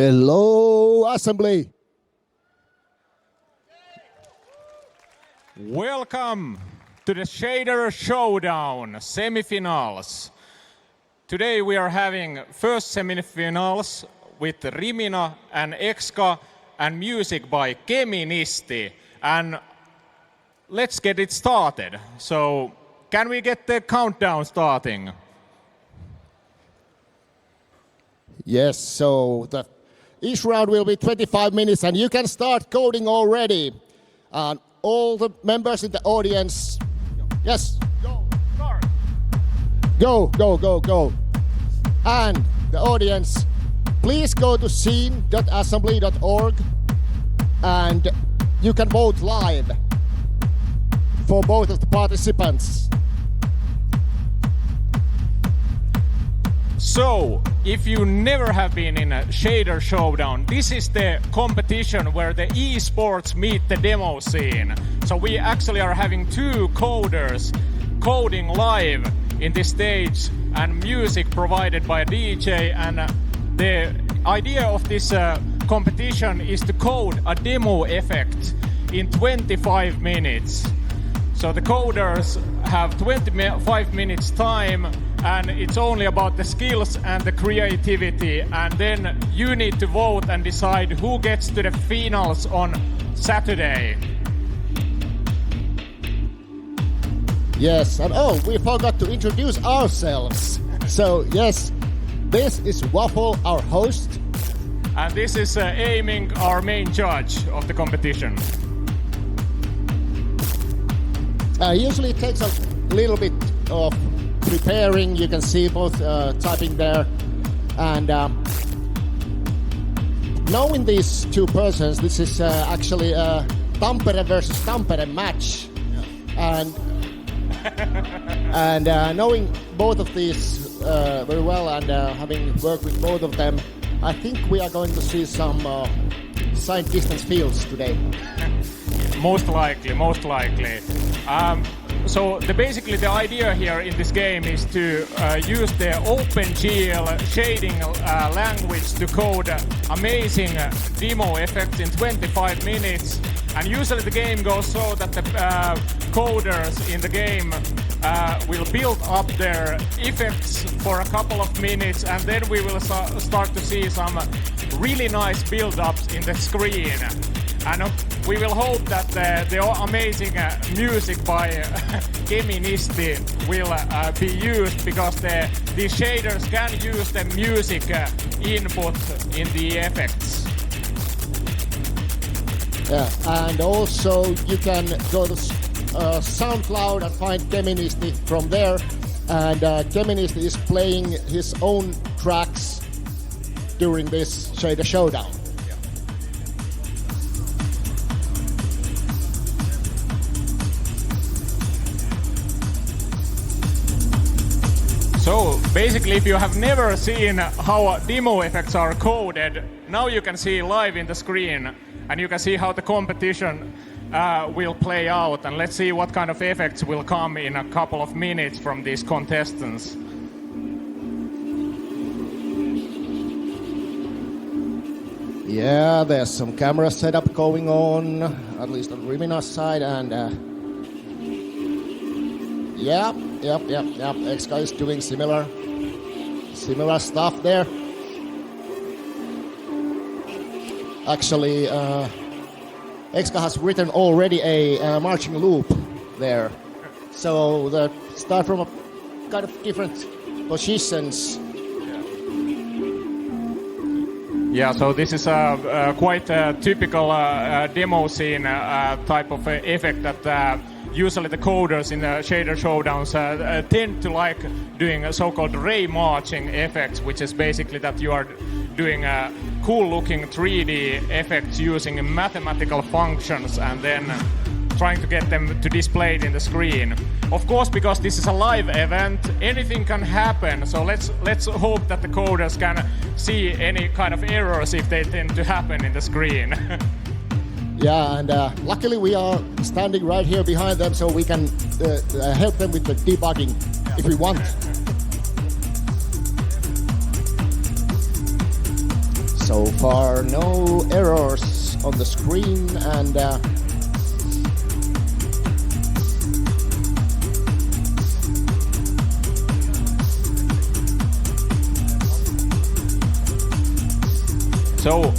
Hello, assembly. Welcome to the Shader Showdown semifinals. Today we are having first semifinals with Rimina and Exka and music by Keministi. And let's get it started. So can we get the countdown starting? Yes, so each round will be 25 minutes and you can start coding already. All the members in the audience, yes. Go, start. Go. And the audience, please go to scene.assembly.org and you can vote live for both of the participants. So, if you never have been in a Shader Showdown, this is the competition where the esports meet the demo scene. So we actually are having two coders coding live in this stage and music provided by a DJ. And the idea of this competition is to code a demo effect in 25 minutes. So the coders have 25 minutes time, and it's only about the skills and the creativity, and then you need to vote and decide who gets to the finals on Saturday. Yes, and we forgot to introduce ourselves. So yes, this is Waffle, our host. And this is Aiming, our main judge of the competition. Usually it takes a little bit of preparing. You can see both typing there. And knowing these two persons, this is actually a Tampere versus Tampere match. Yeah. And knowing both of these very well and having worked with both of them, I think we are going to see some side distance fields today. Most likely. So basically the idea here in this game is to use the OpenGL shading language to code amazing demo effects in 25 minutes. And usually the game goes so that the coders in the game will build up their effects for a couple of minutes, and then we will start to see some really nice build-ups in the screen. And we will hope that the amazing music by Keministi will be used, because these shaders can use the music input in the effects. Yeah, and also you can go to SoundCloud and find Keministi from there. And Keministi is playing his own tracks during this Shader Showdown. So basically, if you have never seen how demo effects are coded, now you can see live in the screen, and you can see how the competition will play out. And let's see what kind of effects will come in a couple of minutes from these contestants. Yeah, there's some camera setup going on, at least on Rimina's side, and Yep. Exka is doing similar stuff there. Actually, Exka has written already a marching loop there. So they start from a kind of different positions. Yeah, so this is quite a typical demo scene type of effect that usually the coders in the Shader Showdowns tend to like doing so-called ray marching effects, which is basically that you are doing cool-looking 3D effects using mathematical functions and then trying to get them to display it in the screen. Of course, because this is a live event, anything can happen, so let's hope that the coders can see any kind of errors if they tend to happen in the screen. Yeah, and luckily we are standing right here behind them, so we can help them with the debugging if we want. So far, no errors on the screen, and So,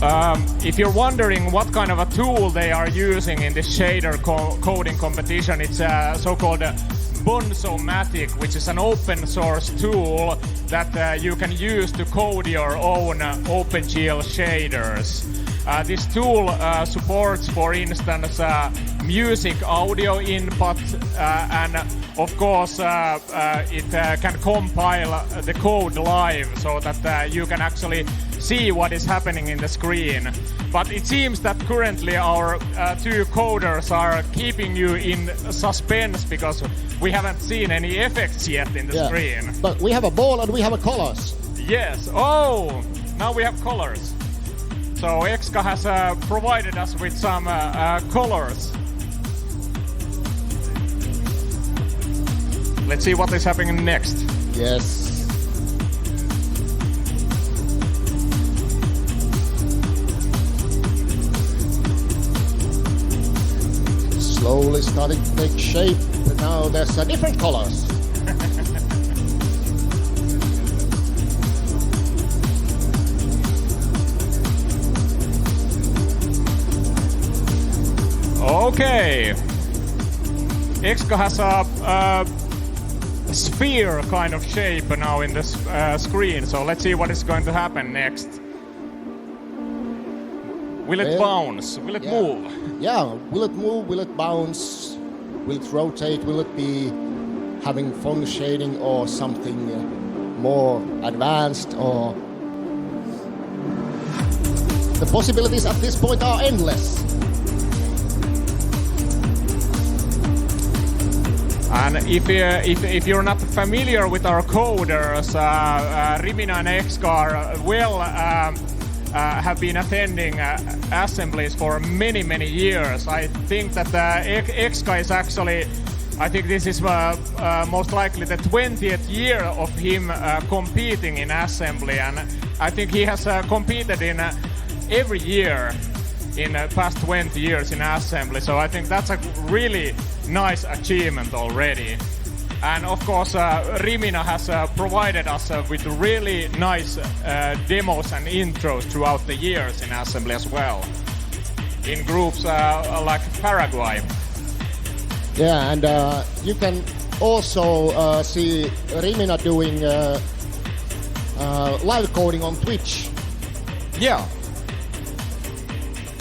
if you're wondering what kind of a tool they are using in this shader coding competition, it's a so-called Bonzomatic, which is an open source tool that you can use to code your own OpenGL shaders. This tool supports, for instance, music audio input, and of course it can compile the code live so that you can actually see what is happening in the screen. But it seems that currently our two coders are keeping you in suspense because we haven't seen any effects yet in the screen. But we have a ball and we have a colors. Yes. Oh, now we have colors. So Exka has provided us with some colors. Let's see what is happening next. Yes. Slowly starting to take shape. Now there's different colors. Okay. Exka has a sphere kind of shape now in the screen, so let's see what is going to happen next. Will it bounce? Will it move? Yeah, will it move? Will it bounce? Will it rotate? Will it be having phone shading or something more advanced? Or the possibilities at this point are endless. And if you're not familiar with our coders, Rimina and Exka will have been attending assemblies for many years. I think that Exka is actually, I think this is most likely the 20th year of him competing in assembly, and I think he has competed in every year in the past 20 years in assembly, so I think that's a really nice achievement already. And of course, Rimina has provided us with really nice demos and intros throughout the years in assembly as well, in groups like Paraguay. Yeah, and you can also see Rimina doing live coding on Twitch. Yeah.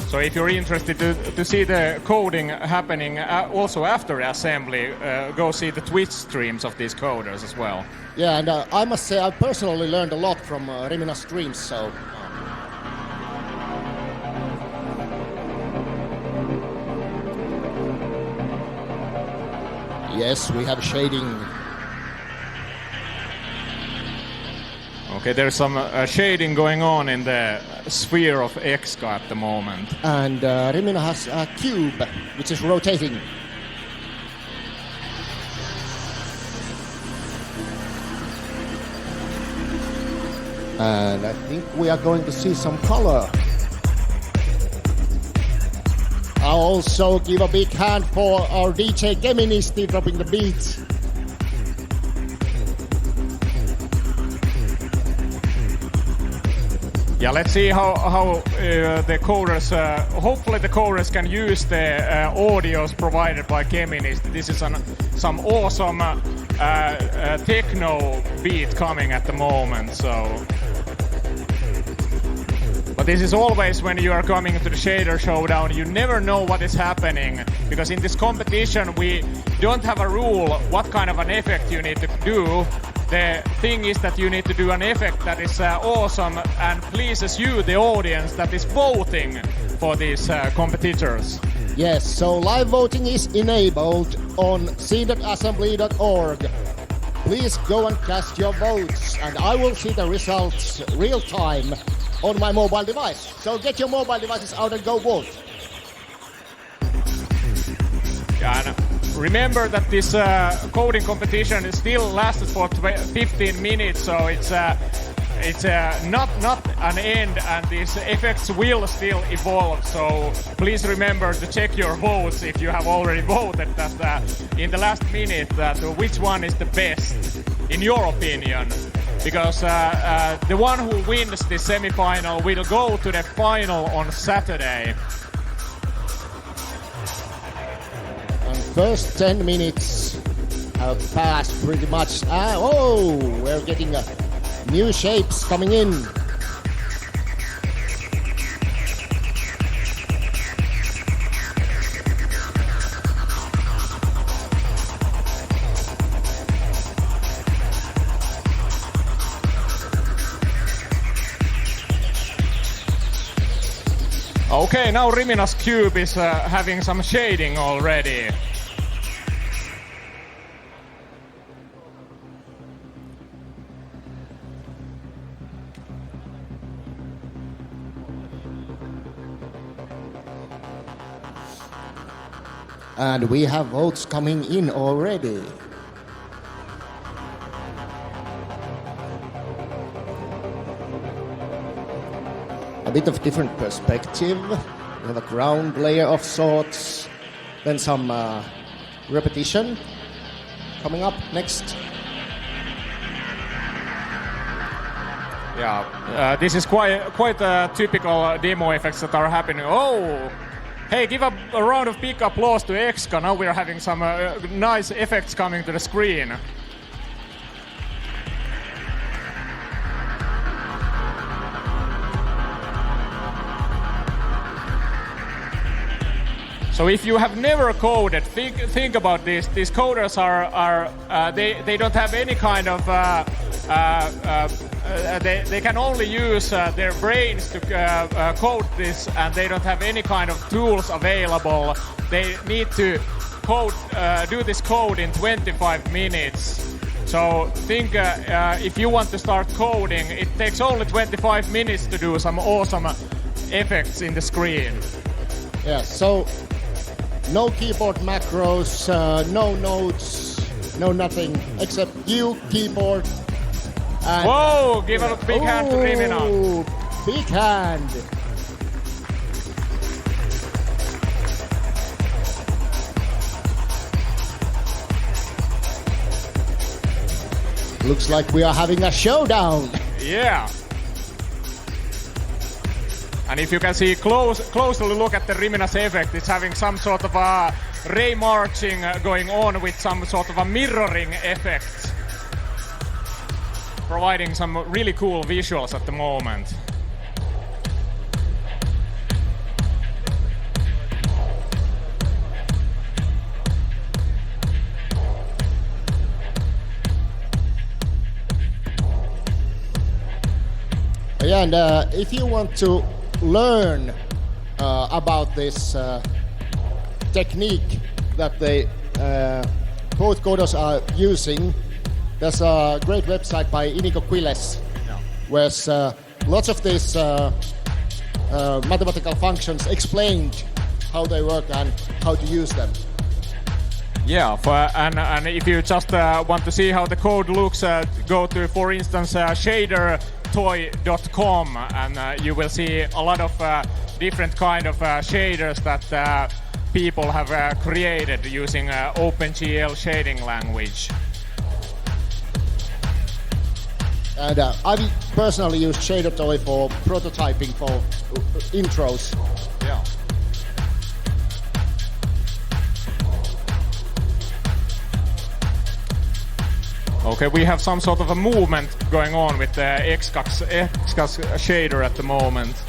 So if you're interested to see the coding happening also after assembly, go see the Twitch streams of these coders as well. Yeah, and I must say I personally learned a lot from Rimina's streams, so... Yes, we have shading. Okay, there's some shading going on in the sphere of Exka at the moment. And Rimina has a cube, which is rotating. And I think we are going to see some color. I'll also give a big hand for our DJ Geministi dropping the beat. Yeah, let's see how the coders, hopefully the coders can use the audios provided by Geministi. This is some awesome techno beat coming at the moment, so... But this is always when you are coming to the shader showdown, you never know what is happening, because in this competition we don't have a rule what kind of an effect you need to do. The thing is that you need to do an effect that is awesome and pleases you, the audience, that is voting for these competitors. Yes, so live voting is enabled on c.assembly.org. Please go and cast your votes, and I will see the results real time on my mobile device. So get your mobile devices out and go vote. Yeah, and remember that this coding competition still lasted for 15 minutes, so it's it's not an end, and these effects will still evolve. So please remember to check your votes if you have already voted that in the last minute which one is the best in your opinion. Because the one who wins the semifinal will go to the final on Saturday. And first 10 minutes have passed pretty much. We're getting new shapes coming in. Okay, now Rimina's cube is having some shading already. And we have votes coming in already. A bit of different perspective. We have a ground layer of sorts, then some repetition coming up next. Yeah, this is quite typical demo effects that are happening. Oh, hey, give a round of big applause to Exka. Now we're having some nice effects coming to the screen. So if you have never coded, think about this. These coders they don't have any kind of they can only use their brains to code this, and they don't have any kind of tools available. They need to do this code in 25 minutes. So think if you want to start coding, it takes only 25 minutes to do some awesome effects in the screen. Yeah, so no keyboard macros, no notes, no nothing except you, keyboard. And whoa! Give a big hand to Rimina. Big hand. Looks like we are having a showdown. Yeah. And if you can see closely look at the Rimina's effect, it's having some sort of a ray marching going on with some sort of a mirroring effect, providing some really cool visuals at the moment. Yeah, and if you want to learn about this technique that they both coders are using, there's a great website by Inigo Quiles, where lots of these mathematical functions explained how they work and how to use them. Yeah, and if you just want to see how the code looks, go to, for instance, shadertoy.com, and you will see a lot of different kind of shaders that people have created using OpenGL shading language. And I've personally used ShaderToy for prototyping for intros. Yeah. Okay, we have some sort of a movement going on with the Exka's shader at the moment.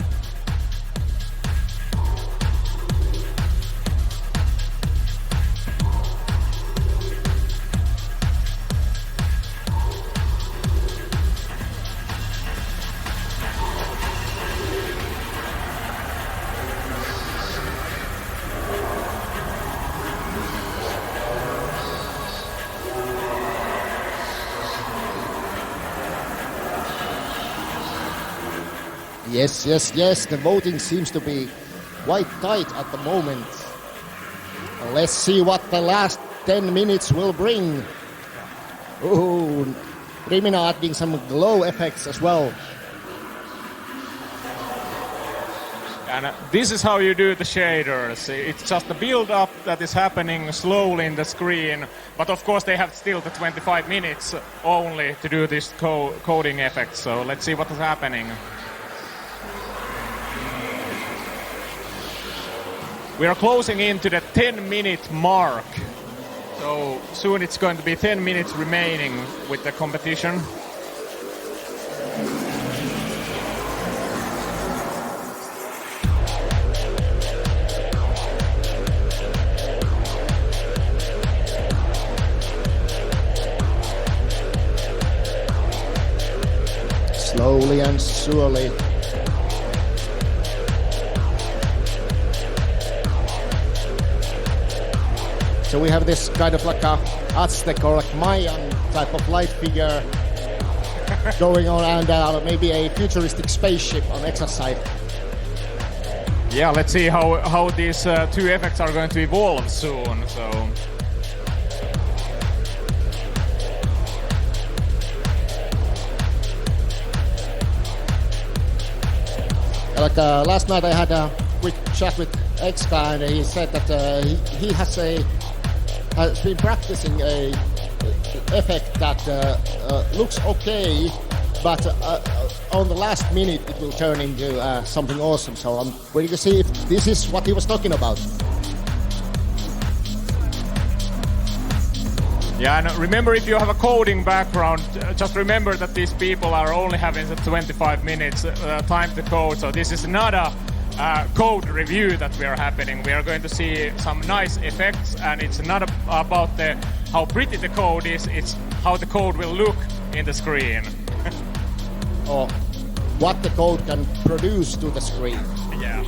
Yes, the voting seems to be quite tight at the moment. Let's see what the last 10 minutes will bring. Oh, Rimina adding some glow effects as well. And this is how you do the shaders. It's just a build-up that is happening slowly in the screen. But of course they have still the 25 minutes only to do this coding effect. So let's see what is happening. We are closing into the 10-minute mark. So soon it's going to be 10 minutes remaining with the competition. Slowly and surely. So we have this kind of like a Aztec or like Mayan type of light figure going on, and maybe a futuristic spaceship on Exa's side. Yeah, let's see how these two effects are going to evolve soon. So. Like last night I had a quick chat with Exka, and he said that he has been practicing a effect that looks okay, but on the last minute it will turn into something awesome. So I'm waiting to see if this is what he was talking about. Yeah, and remember, if you have a coding background, just remember that these people are only having the 25 minutes time to code. So this is not a code review that we are happening. We are going to see some nice effects, and it's not about how pretty the code is, it's how the code will look in the screen. Or what the code can produce to the screen. Yeah.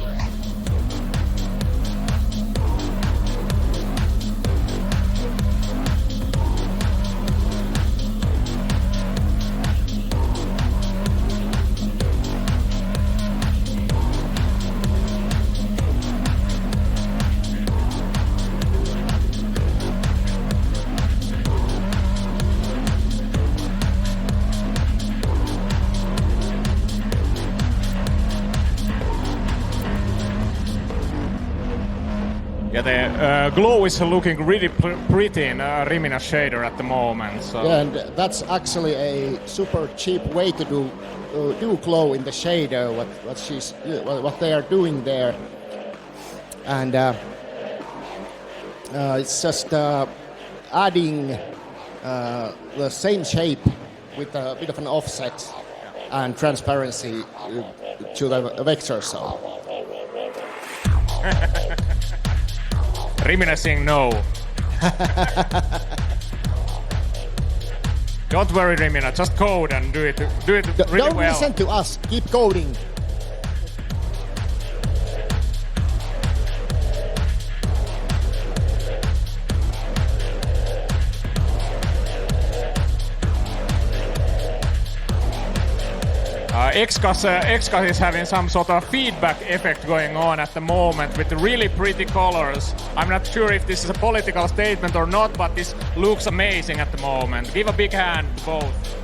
Yeah, the glow is looking really pretty in Rimina shader at the moment. So. Yeah, and that's actually a super cheap way to do glow in the shader. What they are doing there, and it's just adding the same shape with a bit of an offset and transparency to the vector. So. Rimina saying no. Don't worry, Rimina. Just code and do it really Don't well. Listen to us. Keep coding. Exka is having some sort of feedback effect going on at the moment with really pretty colors. I'm not sure if this is a political statement or not, but this looks amazing at the moment. Give a big hand to both.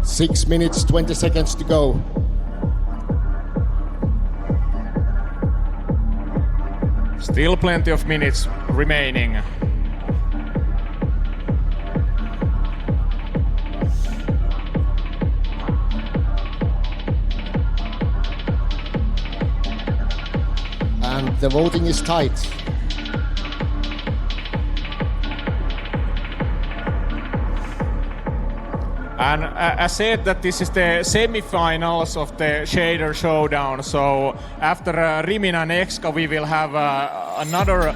Six minutes, 20 seconds to go. Still plenty of minutes remaining. And the voting is tight. And I said that this is the semifinals of the shader showdown. So after Rimina and Exka, we will have another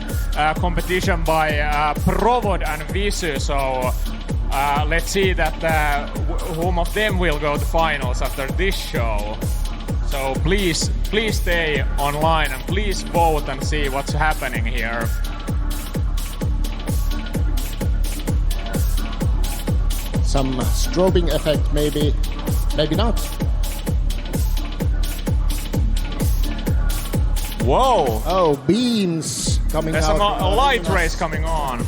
competition by Provod and Visu. So let's see that whom of them will go to finals after this show. So please stay online and please vote and see what's happening here. Some strobing effect, maybe not. Whoa! Oh, beams coming There's out. a light race coming on.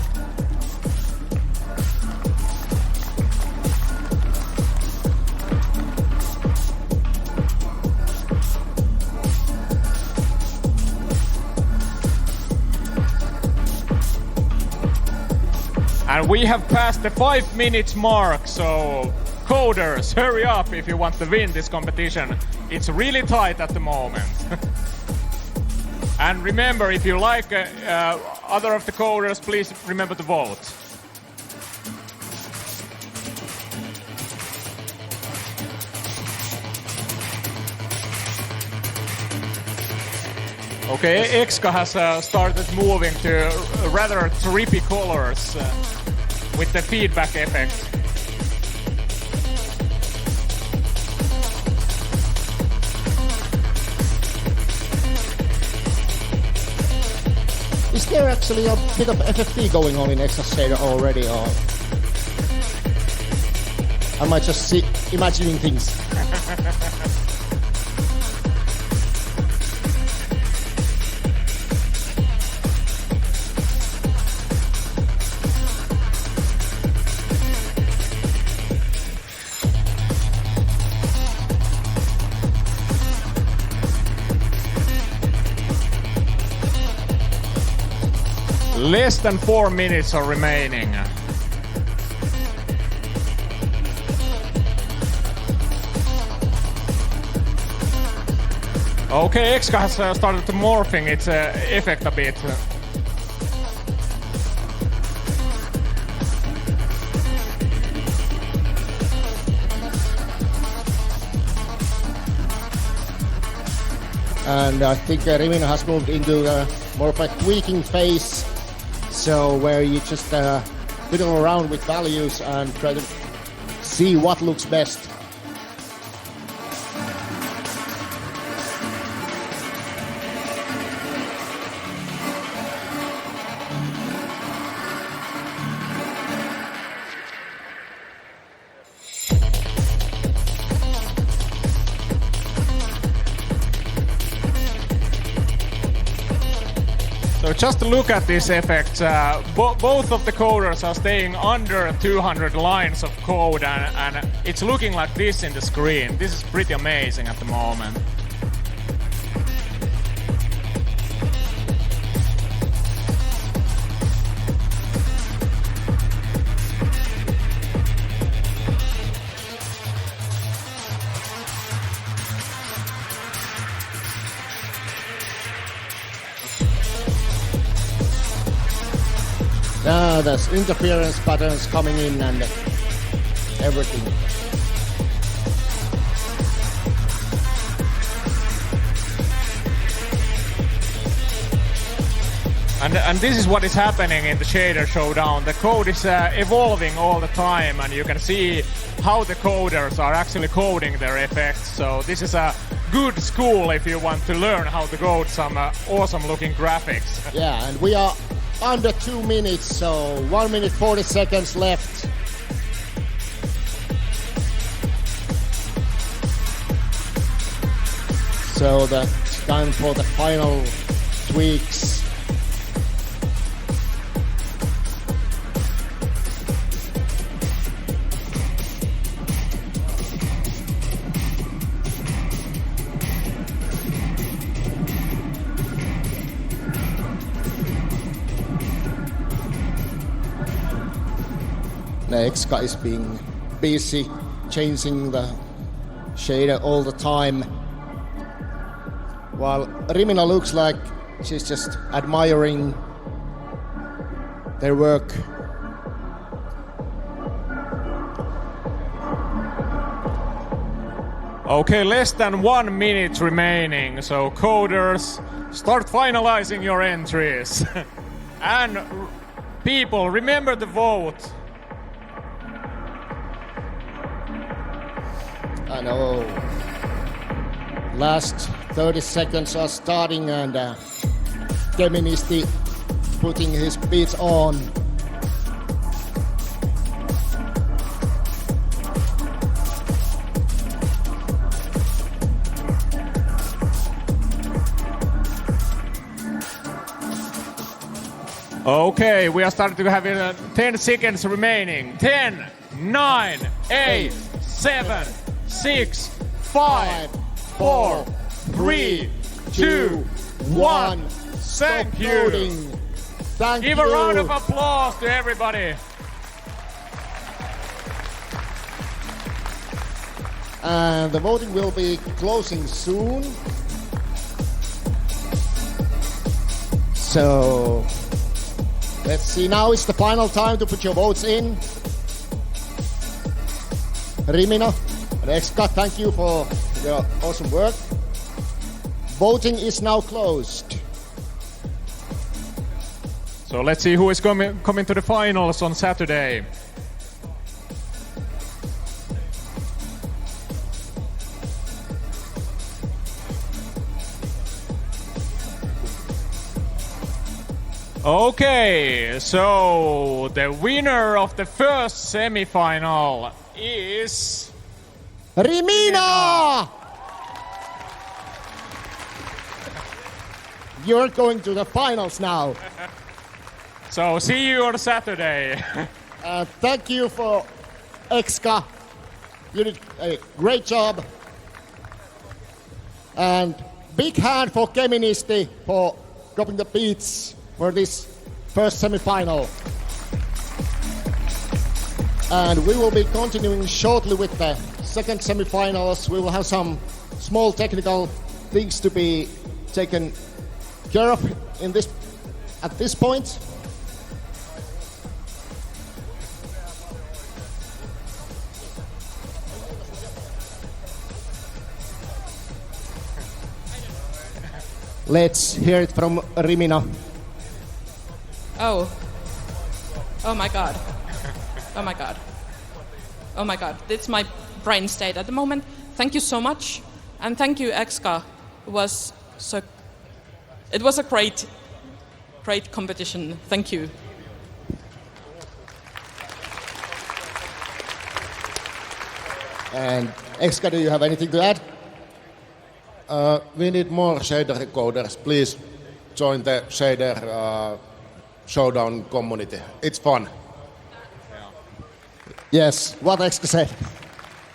And we have passed the 5 minutes mark, so coders, hurry up if you want to win this competition. It's really tight at the moment. And remember, if you like other of the coders, please remember to vote. Okay, Exka has started moving to rather trippy colors with the feedback effect. Is there actually a bit of FFT going on in Extra Shader already, or am I just imagining things? Less than 4 minutes are remaining. Okay, Exka has started to morphing its effect a bit. And I think Rimino has moved into more of a tweaking phase. So where you just fiddle around with values and try to see what looks best. So just look at this effect. Both of the coders are staying under 200 lines of code, and it's looking like this in the screen. This is pretty amazing at the moment. There's interference patterns coming in and everything. And this is what is happening in the shader showdown. The code is evolving all the time, and you can see how the coders are actually coding their effects. So this is a good school if you want to learn how to code some awesome looking graphics. Yeah, and we are under 2 minutes, so 1 minute 40 seconds left. So that's time for the final tweaks. Exka is being busy changing the shader all the time, while Rimina looks like she's just admiring their work. Okay, less than 1 minute remaining, so coders, start finalizing your entries. And people, remember to vote. I know. Last 30 seconds are starting and Keministi putting his beats on. Okay, we are starting to have 10 seconds remaining. 10, 9, 8, 7, 6, 5, 4, 3, 2, 1. Thank you. Thank Give you. a round of applause to everybody. And the voting will be closing soon. So let's see, now is the final time to put your votes in. Rimina and Exka, thank you for your awesome work. Voting is now closed. So let's see who is coming to the finals on Saturday. Okay, so the winner of the first semi-final is Rimina! You're going to the finals now. So see you on Saturday. Thank you for Exka. You did a great job. And big hand for Keministi for dropping the beats for this first semi-final. And we will be continuing shortly with the second semi-finals. We will have some small technical things to be taken care of at this point. Let's hear it from Rimina. Oh my god. Oh my god. Oh my god. It's my brain state at the moment. Thank you so much. And thank you, Exka. It was a great competition. Thank you. And Exka, do you have anything to add? We need more shader coders. Please join the shader showdown community. It's fun. Yes, what Exka said.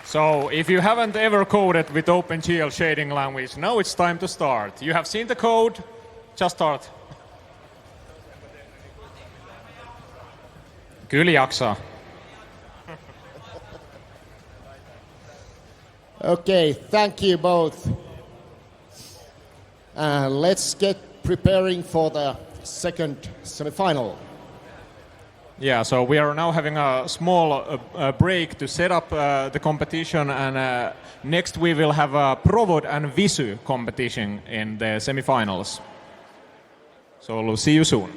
So if you haven't ever coded with OpenGL shading language, now it's time to start. You have seen the code, just start. Kyllä jaksaa. Okay, thank you both. Let's get preparing for the second semi-final. Yeah, so we are now having a small break to set up the competition, and next we will have a Provod and Visu competition in the semi-finals. So we'll see you soon.